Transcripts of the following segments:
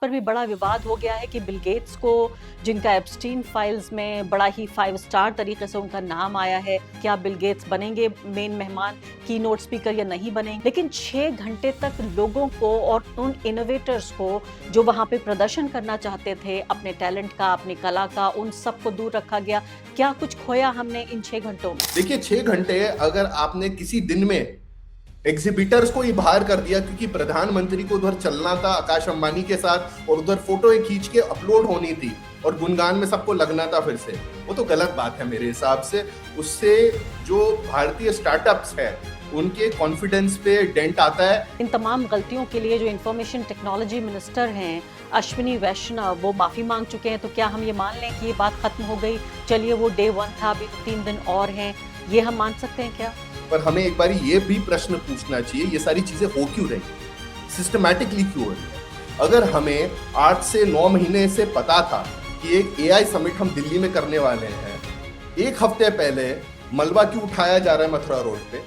पर भी बड़ा विवाद हो गया है कि बिल गेट्स को, जिनका एप्स्टीन फाइल्स में बड़ा ही 5 स्टार तरीके से उनका नाम आया है, क्या बिल गेट्स बनेंगे मेन मेहमान, कीनोट स्पीकर या नहीं बनेंगे? लेकिन 6 घंटे तक लोगों को और उन इनोवेटर्स को जो वहां पे प्रदर्शन करना चाहते थे अपने टैलेंट का, अपनी कला का, उन सबको दूर रखा गया। क्या कुछ खोया हमने इन 6 घंटों में? देखिए 6 घंटे अगर आपने किसी दिन में एग्जिबिटर्स को ही बाहर कर दिया क्योंकि प्रधानमंत्री को उधर चलना था आकाश अंबानी के साथ और उधर फोटो खींच के अपलोड होनी थी और गुणगान में सबको लगना था फिर से, वो तो गलत बात है मेरे हिसाब से। उससे जो भारतीय स्टार्टअप्स है उनके कॉन्फिडेंस पे डेंट आता है। इन तमाम गलतियों के लिए जो इंफॉर्मेशन टेक्नोलॉजी मिनिस्टर हैं अश्विनी वैष्णव, वो माफी मांग चुके हैं। तो क्या हम ये मान लें कि ये बात खत्म हो गई? चलिए, वो डे 1 था, अभी 3 दिन और हैं, ये हम मान सकते हैं क्या? पर हमें एक बार ये भी प्रश्न पूछना चाहिए, ये सारी चीजें हो क्यों रही, सिस्टमैटिकली क्यों हो रही? अगर हमें 8 से 9 महीने से पता था कि एक एआई समिट हम दिल्ली में करने वाले हैं, एक हफ्ते पहले मलबा क्यों उठाया जा रहा है मथुरा रोड पे,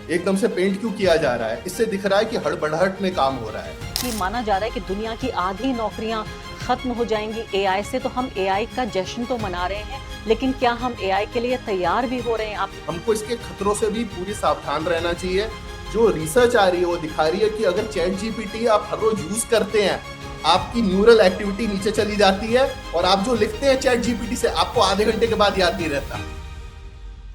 एकदम से पेंट क्यों किया जा रहा है? इससे दिख रहा है कि हड़बड़ाहट में काम हो रहा है। कि माना जा रहा है कि दुनिया की आधी नौकरियां खत्म हो जाएंगी एआई से, तो हम एआई का जश्न तो मना रहे हैं, लेकिन क्या हम एआई के लिए तैयार भी हो रहे हैं? आप हमको इसके खतरों से भी पूरी सावधान रहना चाहिए। जो रिसर्च आ रही है वो दिखा रही है कि अगर चैट जीपीटी आप हर रोज यूज करते हैं, आपकी न्यूरल एक्टिविटी नीचे चली जाती है और आप जो लिखते हैं चैट जीपीटी से आपको आधे घंटे के बाद याद नहीं रहता।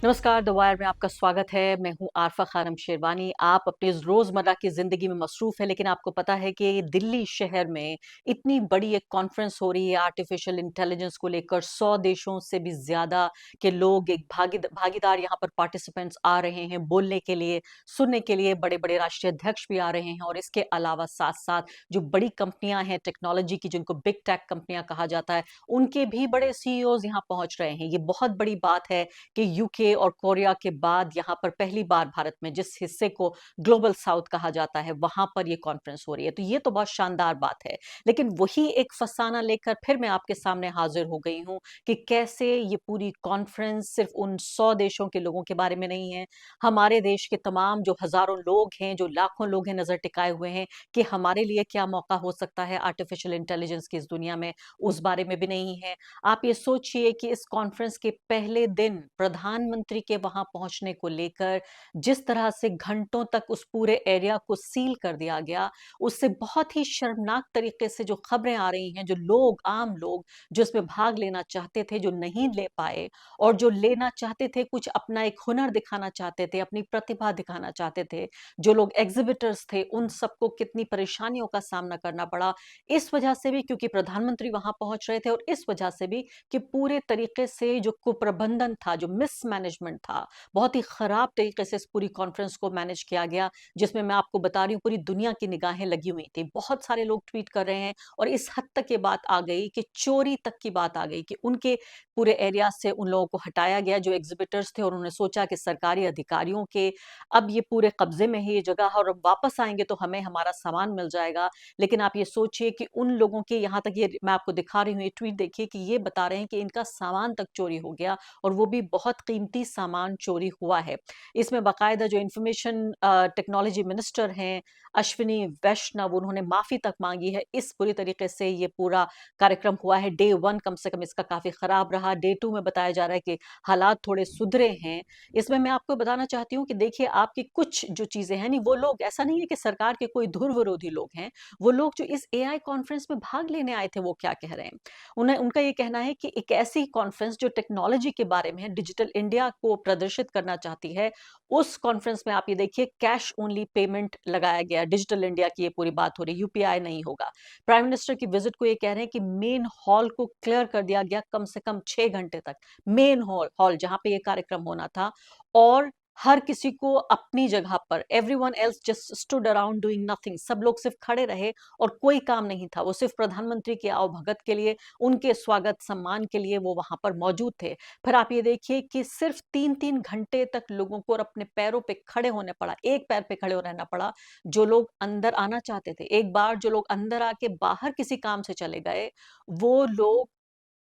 नमस्कार, द वायर में आपका स्वागत है। मैं हूं आरफा खानम शेरवानी। आप अपनी रोजमर्रा की जिंदगी में मसरूफ है, लेकिन आपको पता है कि दिल्ली शहर में इतनी बड़ी एक कॉन्फ्रेंस हो रही है आर्टिफिशियल इंटेलिजेंस को लेकर। 100 देशों से भी ज्यादा के लोग, एक भागीदार यहाँ पर पार्टिसिपेंट्स आ रहे हैं बोलने के लिए, सुनने के लिए। बड़े बड़े राष्ट्रीय अध्यक्ष भी आ रहे हैं और इसके अलावा साथ साथ जो बड़ी कंपनियां हैं टेक्नोलॉजी की, जिनको बिग टेक कंपनियां कहा जाता है, उनके भी बड़े सीईओज यहाँ पहुंच रहे हैं। ये बहुत बड़ी बात है कि यूके और कोरिया के बाद यहाँ पर पहली बार भारत में, जिस हिस्से को ग्लोबल साउथ कहा जाता है, वहां पर ये कॉन्फ्रेंस हो रही है। तो ये तो बहुत शानदार बात है, लेकिन वही एक फसाना लेकर फिर मैं आपके सामने हाजिर हो गई हूं कि कैसे ये पूरी कॉन्फ्रेंस सिर्फ उन 100 देशों के लोगों के बारे में नहीं है, हमारे देश के तमाम जो हजारों लोग हैं, जो लाखों लोग हैं नजर टिकाए हुए हैं कि हमारे लिए क्या मौका हो सकता है आर्टिफिशियल इंटेलिजेंस की इस दुनिया में, उस बारे में भी नहीं है। आप ये सोचिए कि इस कॉन्फ्रेंस के पहले दिन प्रधानमंत्री के वहां पहुंचने को लेकर जिस तरह से घंटों तक उस पूरे एरिया को सील कर दिया गया, उससे बहुत ही शर्मनाक तरीके से जो खबरें आ रही हैं, जो लोग, आम लोग जो इसमें भाग लेना चाहते थे, जो नहीं ले पाए, और जो लेना चाहते थे, कुछ अपना एक हुनर दिखाना चाहते थे, अपनी प्रतिभा दिखाना चाहते थे, जो लोग एग्जिबिटर्स थे, उन सबको कितनी परेशानियों का सामना करना पड़ा। इस वजह से भी क्योंकि प्रधानमंत्री वहां पहुंच रहे थे, और इस वजह से भी कि पूरे तरीके से जो कुप्रबंधन था, जो मिसमैनेजमेंट था, बहुत ही खराब तरीके से इस पूरी कॉन्फ्रेंस को मैनेज किया गया, जिसमें मैं आपको बता रही हूँ पूरी दुनिया की निगाहें लगी हुई थी। बहुत सारे लोग ट्वीट कर रहे हैं और इस हद तक ये बात आ गई कि चोरी तक की बात आ गई कि उनके पूरे एरिया से उन लोगों को हटाया गया जो एग्जिबिटर्स थे, और उन्होंने सोचा कि सरकारी अधिकारियों के अब ये पूरे कब्जे में है ये जगह, और अब वापस आएंगे तो हमें हमारा सामान मिल जाएगा। लेकिन आप ये सोचिए कि उन लोगों के, यहाँ तक ये मैं आपको दिखा रही हूँ ये ट्वीट देखिए, कि ये बता रहे हैं कि इनका सामान तक चोरी हो गया, और वो भी बहुत कीमती सामान चोरी हुआ है। इसमें बाकायदा जो इंफॉर्मेशन टेक्नोलॉजी मिनिस्टर हैं अश्विनी वैष्णव, उन्होंने माफी तक मांगी है। इस पूरी तरीके से ये पूरा कार्यक्रम हुआ है। डे 1 कम से कम इसका काफी खराब रहा। डे 2 में बताया जा रहा है कि हालात थोड़े सुधरे हैं। इसमें मैं आपको बताना चाहती हूँ कि देखिए, आपकी कुछ जो चीजें हैं, नहीं, वो लोग, ऐसा नहीं है कि सरकार के कोई धुर विरोधी लोग हैं, वो लोग जो इस एआई कॉन्फ्रेंस में भाग लेने आए थे, वो क्या कह रहे हैं? उन्हें, उनका ये कहना है कि एक ऐसी कॉन्फ्रेंस जो टेक्नोलॉजी के बारे में है, डिजिटल इंडिया को प्रदर्शित करना चाहती है, उस कॉन्फ्रेंस में आप ये देखिए कैश ओनली पेमेंट लगाया गया। डिजिटल इंडिया की ये पूरी बात हो रही है, यूपीआई नहीं होगा। प्राइम मिनिस्टर की विजिट को ये कह रहे हैं कि मेन हॉल को क्लियर कर दिया गया कम से कम 6 घंटे तक। मेन हॉल हॉल जहां पे ये कार्यक्रम होना था, और हर किसी को अपनी जगह पर, everyone else just stood around doing nothing, सब लोग सिर्फ खड़े रहे और कोई काम नहीं था। वो सिर्फ प्रधानमंत्री के आवभगत के लिए, उनके स्वागत सम्मान के लिए वो वहां पर मौजूद थे। फिर आप ये देखिए कि सिर्फ 3-3 घंटे तक लोगों को और अपने पैरों पे खड़े होने पड़ा, एक पैर पे खड़े हो रहना पड़ा। जो लोग अंदर आना चाहते थे, एक बार जो लोग अंदर आके बाहर किसी काम से चले गए, वो लोग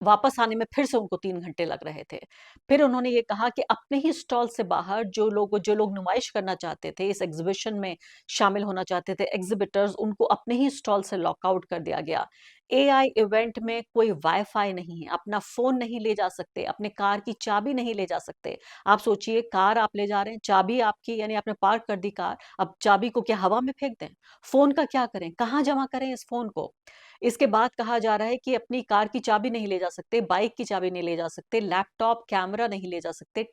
वापस आने में फिर से उनको 3 घंटे लग रहे थे। फिर उन्होंने ये कहा कि अपने ही स्टॉल से बाहर जो लोग नुमाइश करना चाहते थे, इस एग्ज़िबिशन में शामिल होना चाहते थे एग्ज़िबिटर्स, उनको अपने ही स्टॉल से लॉक आउट कर दिया गया। एआई इवेंट में कोई वाई-फाई नहीं है, अपना फ़ोन नहीं ले जा सकते, अपने कार की चाबी नहीं ले जा सकते। आप सोचिए, कार आप ले जा रहे हैं, चाबी आपकी, यानी आपने पार्क कर दी कार, अब चाबी को क्या हवा में फेंक दें? फ़ोन का क्या करें? कहाँ जमा करें इस फ़ोन को? इसके बाद कहा जा रहा है कि अपनी कार की चाबी नहीं ले जा सकते, बाइक की चाबी नहीं ले जा सकते, लैपटॉप, कैमरा नहीं ले जा सकते।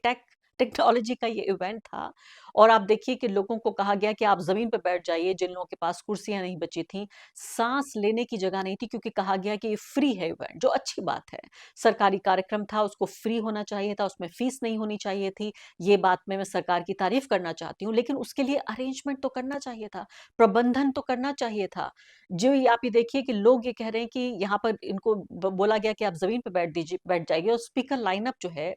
टेक्नोलॉजी का ये इवेंट था और आप देखिए कि लोगों को कहा गया कि आप ज़मीन पे बैठ जाइए, जिन लोगों के पास कुर्सियाँ नहीं बची थीं। साँस लेने की जगह नहीं थी क्योंकि कहा गया कि ये फ्री है इवेंट, जो अच्छी बात है। सरकारी कार्यक्रम था, उसको फ्री होना चाहिए था, उसमें फीस नहीं होनी चाहिए थी। ये बात में मैं सरकार की तारीफ़ करना चाहती हूँ, लेकिन उसके लिए अरेंजमेंट तो करना चाहिए था, प्रबंधन तो करना चाहिए था। जो ये आप ये देखिए कि लोग ये कह रहे हैं कि यहाँ पर इनको बोला गया कि आप जमीन पे बैठ जाइए और स्पीकर लाइनअप जो है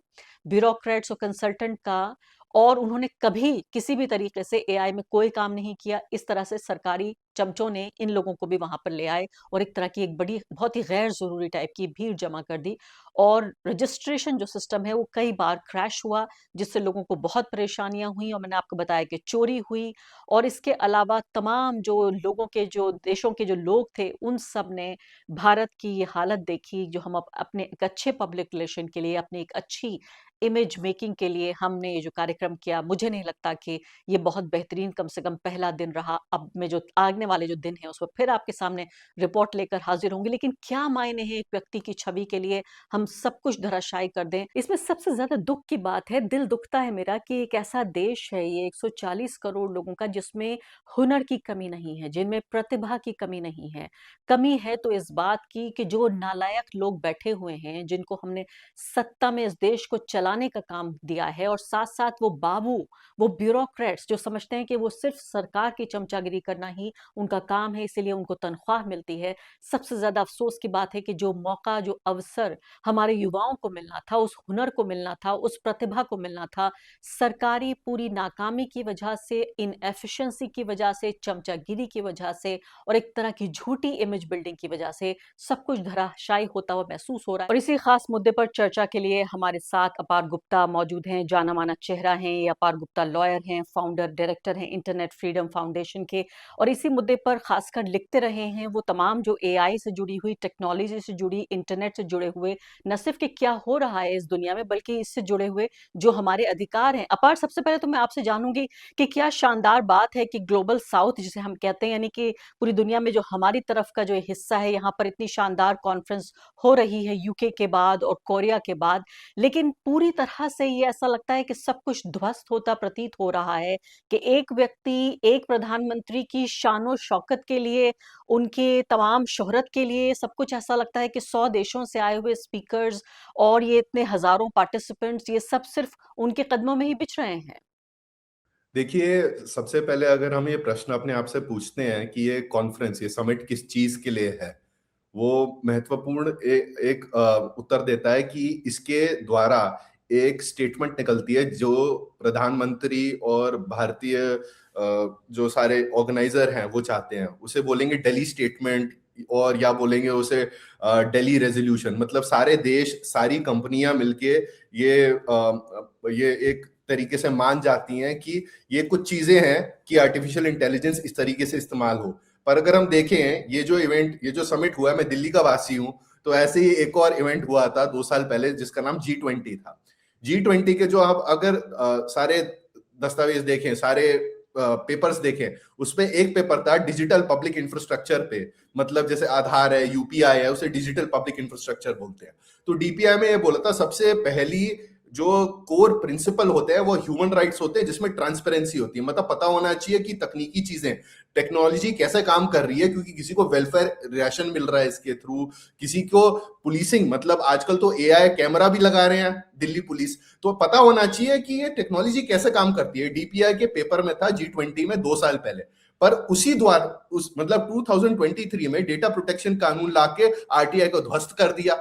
ब्यूरोक्रेट्स और कंसल्टेंट का, और उन्होंने कभी किसी भी तरीके से एआई में कोई काम नहीं किया। इस तरह से सरकारी चमचों ने इन लोगों को भी वहां पर ले आए और एक तरह की एक बड़ी बहुत ही गैर जरूरी टाइप की भीड़ जमा कर दी। और रजिस्ट्रेशन जो सिस्टम है वो कई बार क्रैश हुआ, जिससे लोगों को बहुत परेशानियां हुई और मैंने आपको बताया कि चोरी हुई। और इसके अलावा तमाम जो लोगों के जो देशों के जो लोग थे उन सब ने भारत की ये हालत देखी, जो हम अपने एक अच्छे पब्लिक रिलेशन के लिए, अपनी एक अच्छी इमेज मेकिंग के लिए हमने ये जो कार्यक्रम किया, मुझे नहीं लगता कि ये बहुत बेहतरीन कम से कम पहला दिन रहा। अब मैं जो आगने वाले जो दिन है उसमें फिर आपके सामने रिपोर्ट लेकर हाजिर होंगी, लेकिन क्या मायने हैं एक व्यक्ति की छवि के लिए हम सब कुछ धराशायी कर दें। इसमें सबसे ज्यादा दुख की बात है, दिल दुखता है मेरा कि एक ऐसा देश है ये 140 करोड़ लोगों का, जिसमें हुनर की कमी नहीं है, जिनमें प्रतिभा की कमी नहीं है। कमी है तो इस बात की कि जो नालायक लोग बैठे हुए हैं, जिनको हमने सत्ता में इस देश को चलाने का काम दिया है, और साथ साथ वो बाबू, वो ब्यूरोक्रेट्स जो समझते हैं कि वो सिर्फ सरकार की चमचागिरी करना ही उनका काम है, इसीलिए उनको तनख्वाह मिलती है। सबसे ज्यादा अफसोस की बात है कि जो मौका, जो अवसर हमारे युवाओं को मिलना था, उस हुनर को मिलना था, उस प्रतिभा को मिलना था, सरकारी पूरी नाकामी की वजह से, इनएफिशिएंसी की वजह से, चमचागिरी की वजह से और एक तरह की झूठी इमेज बिल्डिंग की वजह से सब कुछ धराशायी होता हुआ महसूस हो रहा है। और इसी खास मुद्दे पर चर्चा के लिए हमारे साथ अपार गुप्ता मौजूद हैं। जाना माना चेहरा हैं ये। अपार गुप्ता लॉयर हैं, फाउंडर डायरेक्टर हैं इंटरनेट फ्रीडम फाउंडेशन के, और इसी मुद्दे पर खासकर लिखते रहे हैं। वो तमाम जो एआई से जुड़ी हुई, टेक्नोलॉजी से जुड़ी, इंटरनेट से जुड़े हुए, न सिर्फ कि क्या हो रहा है इस दुनिया में, बल्कि इससे जुड़े हुए जो हमारे अधिकार हैं। अपार, सबसे पहले तो मैं आपसे जानूंगी कि क्या शानदार बात है कि ग्लोबल साउथ जिसे हम कहते हैं, यानी कि पूरी दुनिया में जो हमारी तरफ का जो हिस्सा है, यहाँ पर इतनी शानदार कॉन्फ्रेंस हो रही है यूके के बाद और कोरिया के बाद, लेकिन पूरी तरह से ये ऐसा लगता है कि सब कुछ ध्वस्त होता प्रतीत हो रहा है कि एक व्यक्ति, एक प्रधानमंत्री की शानो शौकत के लिए, उनके तमाम शोहरत के लिए, सब कुछ ऐसा लगता है कि 100 देशों से आए हुए स्पीकर्स और ये इतने हजारों पार्टिसिपेंट्स, ये सब सिर्फ उनके कदमों में ही बिछ रहे हैं। देखिए, सबसे पहले अगर हम ये प्रश्न अपने आप से पूछते हैं कि ये कॉन्फ्रेंस, ये समिट किस चीज के लिए है, वो महत्वपूर्ण एक उत्तर देता है कि इसके द्वारा एक स्टेटमेंट निकलती है जो प्रधानमंत्री और भारतीय जो सारे ऑर्गेनाइजर हैं वो चाहते हैं। उसे बोलेंगे दिल्ली स्टेटमेंट, और या बोलेंगे उसे दिल्ली रेजोल्यूशन। मतलब सारे देश, सारी कंपनियां मिलके ये एक तरीके से मान जाती हैं कि ये कुछ चीजें हैं कि आर्टिफिशियल इंटेलिजेंस इस तरीके से इस्तेमाल हो। पर अगर हम देखें ये जो इवेंट, ये जो समिट हुआ है, मैं दिल्ली का वासी हूं, तो ऐसे ही एक और इवेंट हुआ था 2 साल पहले जिसका नाम G20 था। G20 के जो आप अगर सारे दस्तावेज देखें, सारे पेपर्स देखें, उसमें एक पेपर था डिजिटल पब्लिक इंफ्रास्ट्रक्चर पे। मतलब जैसे आधार है, यूपीआई है, उसे डिजिटल पब्लिक इंफ्रास्ट्रक्चर बोलते हैं। तो डीपीआई में ये बोला था सबसे पहली जो कोर प्रिंसिपल होते हैं वो ह्यूमन राइट्स होते हैं, जिसमें ट्रांसपेरेंसी होती है। मतलब पता होना चाहिए कि तकनीकी चीजें, टेक्नोलॉजी कैसे काम कर रही है, क्योंकि किसी को वेलफेयर राशन मिल रहा है इसके थ्रू, किसी को पुलिसिंग, मतलब आजकल तो एआई कैमरा भी लगा रहे हैं दिल्ली पुलिस, तो पता होना चाहिए कि ये टेक्नोलॉजी कैसे काम करती है। डीपीआई के पेपर में था G20 में 2 साल पहले। पर उसी द्वारा उस मतलब 2023 में डेटा प्रोटेक्शन कानून लाके आरटीआई को ध्वस्त कर दिया।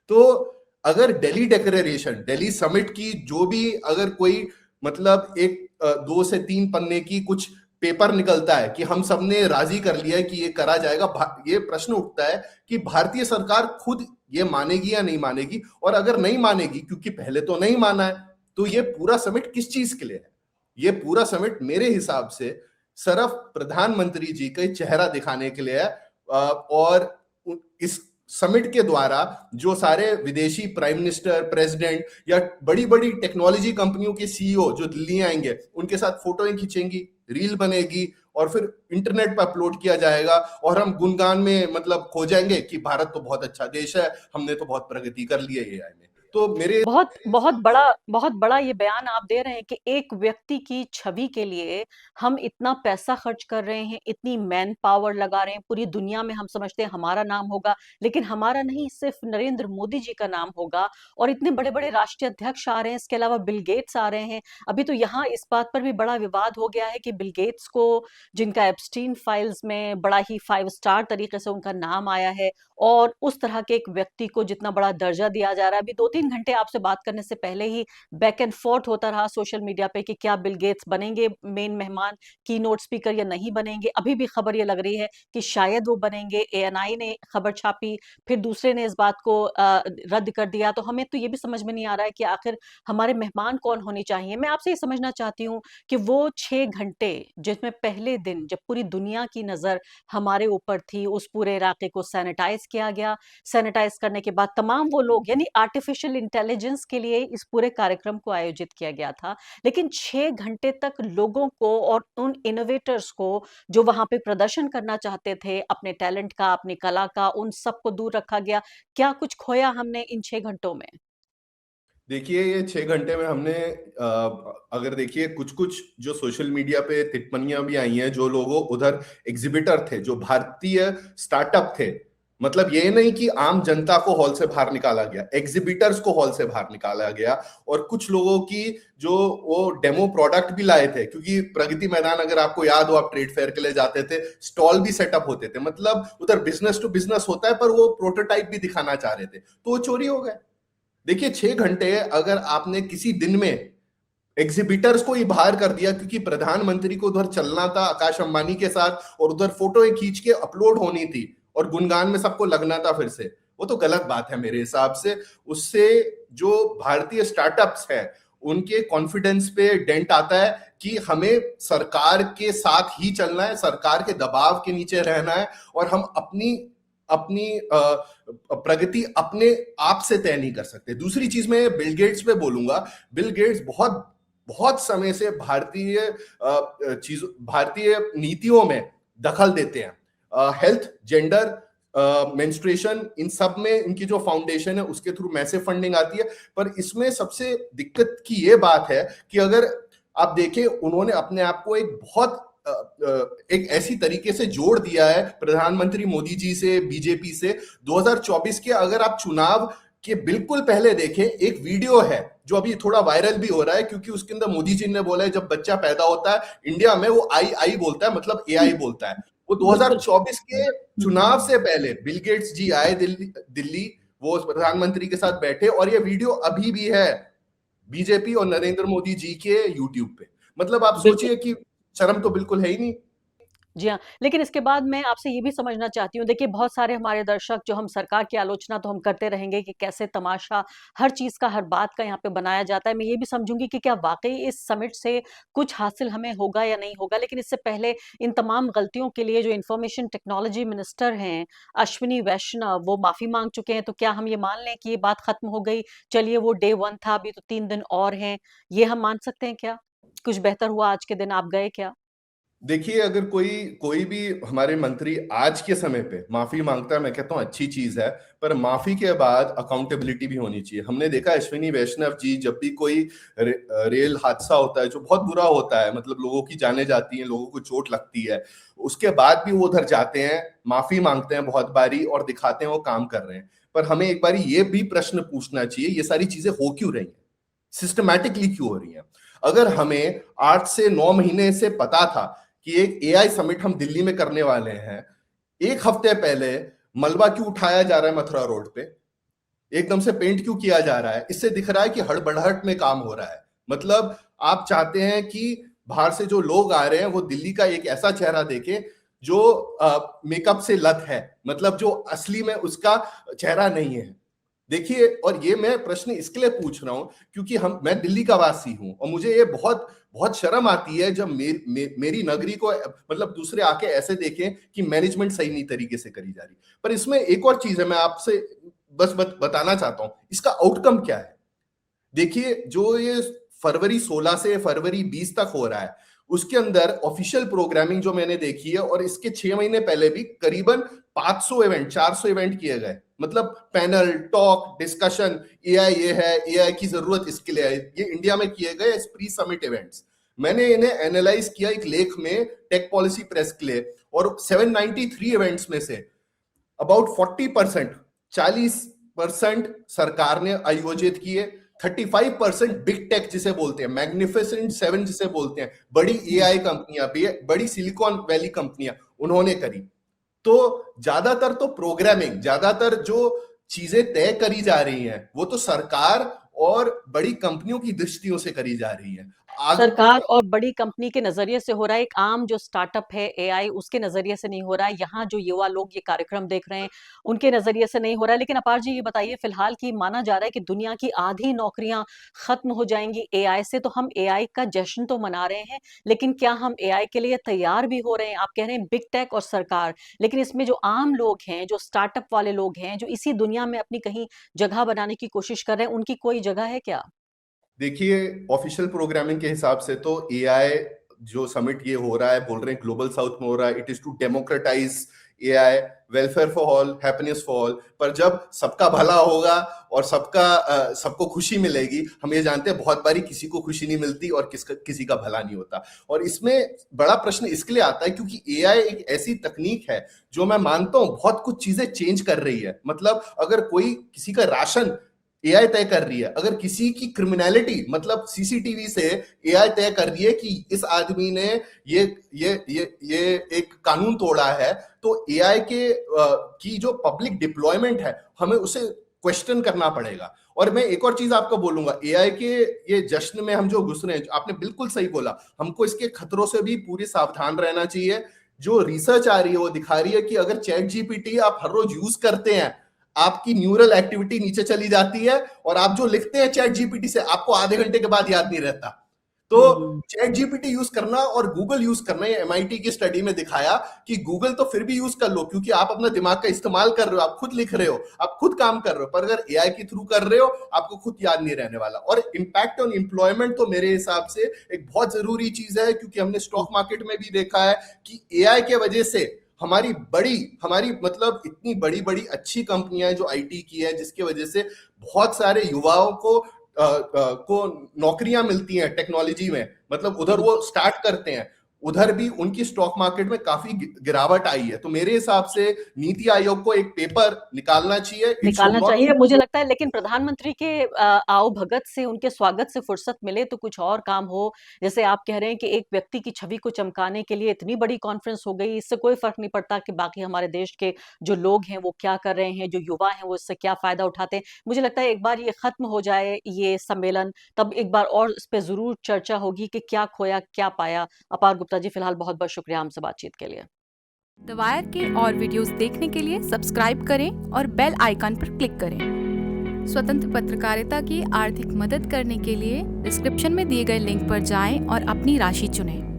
तो अगर दिल्ली डेक्लेरेशन, दिल्ली समिट की जो भी अगर कोई मतलब एक 2 से 3 पन्ने की कुछ पेपर निकलता है कि हम सबने राजी कर लिया है कि ये करा जाएगा, ये प्रश्न उठता है कि भारतीय सरकार खुद ये मानेगी या नहीं मानेगी। और अगर नहीं मानेगी, क्योंकि पहले तो नहीं माना है, तो ये पूरा समिट किस चीज के लिए है? ये पूरा समिट मेरे हिसाब से सिर्फ प्रधानमंत्री जी का चेहरा दिखाने के लिए है। और इस समिट के द्वारा जो सारे विदेशी प्राइम मिनिस्टर, प्रेसिडेंट या बड़ी बड़ी टेक्नोलॉजी कंपनियों के सीईओ जो दिल्ली आएंगे, उनके साथ फोटोएं खींचेंगी, रील बनेगी और फिर इंटरनेट पर अपलोड किया जाएगा और हम गुणगान में मतलब खो जाएंगे कि भारत तो बहुत अच्छा देश है, हमने तो बहुत प्रगति कर ली है एआई में। तो मेरे बहुत बहुत बड़ा ये बयान आप दे रहे हैं कि एक व्यक्ति की छवि के लिए हम इतना पैसा खर्च कर रहे हैं, इतनी मैन पावर लगा रहे हैं, पूरी दुनिया में हम समझते हैं हमारा नाम होगा, लेकिन हमारा नहीं, सिर्फ नरेंद्र मोदी जी का नाम होगा। और इतने बड़े-बड़े राष्ट्रीय अध्यक्ष आ रहे हैं, इसके अलावा बिल गेट्स आ रहे हैं। अभी तो यहाँ इस बात पर भी बड़ा विवाद हो गया है कि बिल गेट्स को, जिनका एप्स्टीन फाइल्स में बड़ा ही 5 स्टार तरीके से उनका नाम आया है, और उस तरह के एक व्यक्ति को जितना बड़ा दर्जा दिया जा रहा है। अभी 2-3 घंटे आपसे बात करने से पहले ही बैक एंड फोर्थ होता रहा सोशल मीडिया पे कि क्या बिल गेट्स बनेंगे मेन मेहमान, कीनोट स्पीकर, या नहीं बनेंगे। अभी भी खबर ये लग रही है कि शायद वो बनेंगे। एएनआई ने खबर छापी, फिर दूसरे ने इस बात को रद्द कर दिया। तो हमें तो ये भी समझ में नहीं आ रहा है कि आखिर हमारे मेहमान कौन होने चाहिए। मैं आपसे ये समझना चाहती हूँ कि वो 6 घंटे जिसमें पहले दिन जब पूरी दुनिया की नजर हमारे ऊपर थी, उस पूरे इलाके को सैनिटाइज किया गया। सैनिटाइज करने के बाद तमाम वो लोग, यानी आर्टिफिशियल इंटेलिजेंस के लिए इस पूरे कार्यक्रम को आयोजित किया गया था। लेकिन 6 घंटे तक लोगों को और उन इनोवेटर्स को जो वहां पे प्रदर्शन करना चाहते थे अपने टैलेंट का, अपनी कला का, उन सबको दूर रखा गया। क्या कुछ खोया हमने इन 6 घंटों में? देखिए, ये 6 घंटे में हमने अगर देखिए कुछ कुछ जो सोशल मीडिया पे टिप्पणियां भी आई हैं, जो लोगों उधर एग्जिबिटर थे, जो भारतीय स्टार्टअप थे, मतलब ये नहीं कि आम जनता को हॉल से बाहर निकाला गया, एग्जिबिटर्स को हॉल से बाहर निकाला गया। और कुछ लोगों की जो वो डेमो प्रोडक्ट भी लाए थे, क्योंकि प्रगति मैदान अगर आपको याद हो, आप ट्रेड फेयर के लिए जाते थे, स्टॉल भी सेटअप होते थे, मतलब उधर बिजनेस टू बिजनेस होता है, पर वो प्रोटोटाइप भी दिखाना चाह रहे थे, तो वो चोरी हो गए। देखिए, 6 घंटे अगर आपने किसी दिन में एग्जिबिटर्स को ही बाहर कर दिया क्योंकि प्रधानमंत्री को उधर चलना था आकाश अंबानी के साथ और उधर फोटो खींच के अपलोड होनी थी और गुणगान में सबको लगना था फिर से, वो तो गलत बात है मेरे हिसाब से। उससे जो भारतीय स्टार्टअप्स है उनके कॉन्फिडेंस पे डेंट आता है कि हमें सरकार के साथ ही चलना है, सरकार के दबाव के नीचे रहना है और हम अपनी अपनी प्रगति अपने आप से तय नहीं कर सकते। दूसरी चीज मैं बिल गेट्स पे बोलूंगा। बिल गेट्स बहुत बहुत समय से भारतीय नीतियों में दखल देते हैं। हेल्थ, जेंडर, मेंस्ट्रुएशन, इन सब में इनकी जो फाउंडेशन है उसके थ्रू मैसिव फंडिंग आती है। पर इसमें सबसे दिक्कत की ये बात है कि अगर आप देखें, उन्होंने अपने आप को एक बहुत एक ऐसी तरीके से जोड़ दिया है प्रधानमंत्री मोदी जी से, बीजेपी से। 2024 के अगर आप चुनाव के बिल्कुल पहले देखें, एक वीडियो है जो अभी थोड़ा वायरल भी हो रहा है क्योंकि उसके अंदर मोदी जी ने बोला है जब बच्चा पैदा होता है इंडिया में वो आई आई बोलता है, मतलब एआई बोलता है। वो 2024 के चुनाव से पहले बिल गेट्स जी आए दिल्ली, वो प्रधानमंत्री के साथ बैठे और ये वीडियो अभी भी है बीजेपी और नरेंद्र मोदी जी के यूट्यूब पे। मतलब आप सोचिए कि शर्म तो बिल्कुल है ही नहीं। जी हाँ, लेकिन इसके बाद मैं आपसे ये भी समझना चाहती हूँ, देखिए बहुत सारे हमारे दर्शक, जो हम सरकार की आलोचना तो हम करते रहेंगे कि कैसे तमाशा हर चीज़ का, हर बात का यहाँ पे बनाया जाता है। मैं ये भी समझूंगी कि क्या वाक़ई इस समिट से कुछ हासिल हमें होगा या नहीं होगा। लेकिन इससे पहले इन तमाम गलतियों के लिए जो इन्फॉर्मेशन टेक्नोलॉजी मिनिस्टर हैं, अश्विनी वैष्णव, वो माफ़ी माँग चुके हैं। तो क्या हम ये मान लें कि ये बात खत्म हो गई? चलिए, वो डे 1 था, अभी तो 3 दिन और हैं। ये हम मान सकते हैं क्या? कुछ बेहतर हुआ आज के दिन? आप गए क्या? देखिए, अगर कोई कोई भी हमारे मंत्री आज के समय पे माफी मांगता है, मैं कहता हूँ अच्छी चीज है, पर माफी के बाद अकाउंटेबिलिटी भी होनी चाहिए। हमने देखा अश्विनी वैष्णव जी, जब भी कोई रेल हादसा होता है जो बहुत बुरा होता है, मतलब लोगों की जानें जाती हैं, लोगों को चोट लगती है, उसके बाद भी वो उधर जाते हैं, माफी मांगते हैं बहुत बारी और दिखाते हैं वो काम कर रहे हैं। पर हमें एक बारी ये भी प्रश्न पूछना चाहिए, ये सारी चीजें हो क्यों रही हैं, सिस्टमैटिकली क्यों हो रही हैं? अगर हमें 8 से 9 महीने से पता था कि एक एआई समिट हम दिल्ली में करने वाले हैं, एक हफ्ते पहले मलबा क्यों उठाया जा रहा है मथुरा रोड पे, एकदम से पेंट क्यों किया जा रहा है? इससे दिख रहा है कि हड़बड़ाहट में काम हो रहा है। मतलब आप चाहते हैं कि बाहर से जो लोग आ रहे हैं वो दिल्ली का एक ऐसा चेहरा देखें जो मेकअप से लद है, मतलब जो असली में उसका चेहरा नहीं है। देखिए, और ये मैं प्रश्न इसके लिए पूछ रहा हूं क्योंकि मैं दिल्ली का वासी हूं और मुझे ये बहुत बहुत शर्म आती है जब मेरी नगरी को मतलब दूसरे आके ऐसे देखें कि मैनेजमेंट सही नहीं तरीके से करी जा रही। पर इसमें एक और चीज है, मैं आपसे बस बताना चाहता हूं इसका आउटकम क्या है। देखिए, जो ये फरवरी 16 से फरवरी 20 तक हो रहा है उसके अंदर ऑफिशियल प्रोग्रामिंग जो मैंने देखी है, और इसके 6 महीने पहले भी करीबन 500 इवेंट 400 इवेंट किए गए, मतलब पैनल टॉक डिस्कशन, एआई ये है, एआई की जरूरत इसके लिए है, ये इंडिया में किए गए प्री समिट इवेंट्स। मैंने इन्हें एनालाइज किया एक लेख में टेक पॉलिसी प्रेस के लिए, और 793 इवेंट्स में से अबाउट 40% 40% सरकार ने आयोजित किए, 35% बिग टेक जिसे बोलते हैं, मैग्निफिसेंट 7 जिसे बोलते हैं, बड़ी एआई कंपनियां, बड़ी सिलिकॉन वैली कंपनियां, उन्होंने करी। तो ज्यादातर तो प्रोग्रामिंग, ज्यादातर जो चीजें तय करी जा रही हैं वो तो सरकार और बड़ी कंपनियों की दृष्टियों से करी जा रही है। सरकार और बड़ी कंपनी के नजरिए से हो रहा है, एक आम जो स्टार्टअप है एआई उसके नजरिए से नहीं हो रहा है, यहाँ जो युवा लोग ये कार्यक्रम देख रहे हैं उनके नजरिए से नहीं हो रहा है। लेकिन अपार जी ये बताइए, फिलहाल की माना जा रहा है कि दुनिया की आधी नौकरियां खत्म हो जाएंगी एआई से, तो हम एआई का जश्न तो मना रहे हैं, लेकिन क्या हम एआई के लिए तैयार भी हो रहे हैं? आप कह रहे हैं बिग टेक और सरकार, लेकिन इसमें जो आम लोग हैं, जो स्टार्टअप वाले लोग हैं, जो इसी दुनिया में अपनी कहीं जगह बनाने की कोशिश कर रहे हैं, उनकी कोई जगह है क्या? देखिए, ऑफिशियल प्रोग्रामिंग के हिसाब से तो एआई जो समिट ये हो रहा है, बोल रहे हैं ग्लोबल साउथ में हो रहा है, it is to democratise AI, welfare for all, happiness for all. पर जब सबका भला होगा और सबको खुशी मिलेगी, हम ये जानते हैं बहुत बारी किसी को खुशी नहीं मिलती और किसी का भला नहीं होता। और इसमें बड़ा प्रश्न इसके लिए आता है क्योंकि एआई एक ऐसी तकनीक है जो मैं मानता हूं बहुत कुछ चीजें चेंज कर रही है। मतलब अगर कोई किसी का राशन एआई तय कर रही है, अगर किसी की क्रिमिनलिटी मतलब सीसीटीवी से एआई तय कर रही है कि इस आदमी ने ये एक कानून तोड़ा है, तो एआई की जो पब्लिक डिप्लॉयमेंट है हमें उसे क्वेश्चन करना पड़ेगा। और मैं एक और चीज आपको बोलूंगा, एआई के ये जश्न में हम जो घुस रहे हैं, आपने बिल्कुल सही बोला, हमको इसके खतरों से भी पूरी सावधान रहना चाहिए। जो रिसर्च आ रही है वो दिखा रही है कि अगर चैट जीपीटी आप हर रोज यूज करते हैं, आपकी न्यूरल एक्टिविटी नीचे चली जाती है और आप जो लिखते हैं चैट जीपीटी से आपको आधे घंटे के बाद याद नहीं रहता। तो चैट जीपीटी यूज करना और गूगल यूज करना, ये एमआईटी की स्टडी में दिखाया कि गूगल तो फिर भी यूज कर लो क्योंकि आप अपना दिमाग का इस्तेमाल कर रहे हो, आप खुद लिख रहे हो, आप खुद काम कर रहे हो, पर अगर एआई के थ्रू कर रहे हो आपको खुद याद नहीं रहने वाला। और इम्पैक्ट ऑन एम्प्लॉयमेंट तो मेरे हिसाब से एक बहुत जरूरी चीज है, क्योंकि हमने स्टॉक मार्केट में भी देखा है कि एआई के वजह से हमारी मतलब इतनी बड़ी बड़ी अच्छी कंपनियां जो आईटी की है, जिसकी वजह से बहुत सारे युवाओं को नौकरियां मिलती हैं टेक्नोलॉजी में, मतलब उधर वो स्टार्ट करते हैं, उधर भी उनकी स्टॉक मार्केट में काफी गिरावट आई है। तो मेरे हिसाब से नीति आयोग को एक पेपर निकालना चाहिए। मुझे लगता है, लेकिन प्रधानमंत्री के आओ भगत से, उनके स्वागत से फुर्सत मिले तो कुछ और काम हो। जैसे आप कह रहे हैं कि एक व्यक्ति की छवि को चमकाने के लिए इतनी बड़ी कॉन्फ्रेंस हो गई, इससे कोई फर्क नहीं पड़ता कि बाकी हमारे देश के जो लोग हैं वो क्या कर रहे हैं, जो युवा हैं वो इससे क्या फायदा उठाते हैं। मुझे लगता है एक बार ये खत्म हो जाए ये सम्मेलन, तब एक बार और इस पे जरूर चर्चा होगी कि क्या खोया क्या पाया। अपार गुप्ता जी, फिलहाल बहुत बहुत शुक्रिया हमसे बातचीत के लिए। द वायर के और वीडियोस देखने के लिए सब्सक्राइब करें और बेल आइकन पर क्लिक करें। स्वतंत्र पत्रकारिता की आर्थिक मदद करने के लिए डिस्क्रिप्शन में दिए गए लिंक पर जाएं और अपनी राशि चुनें।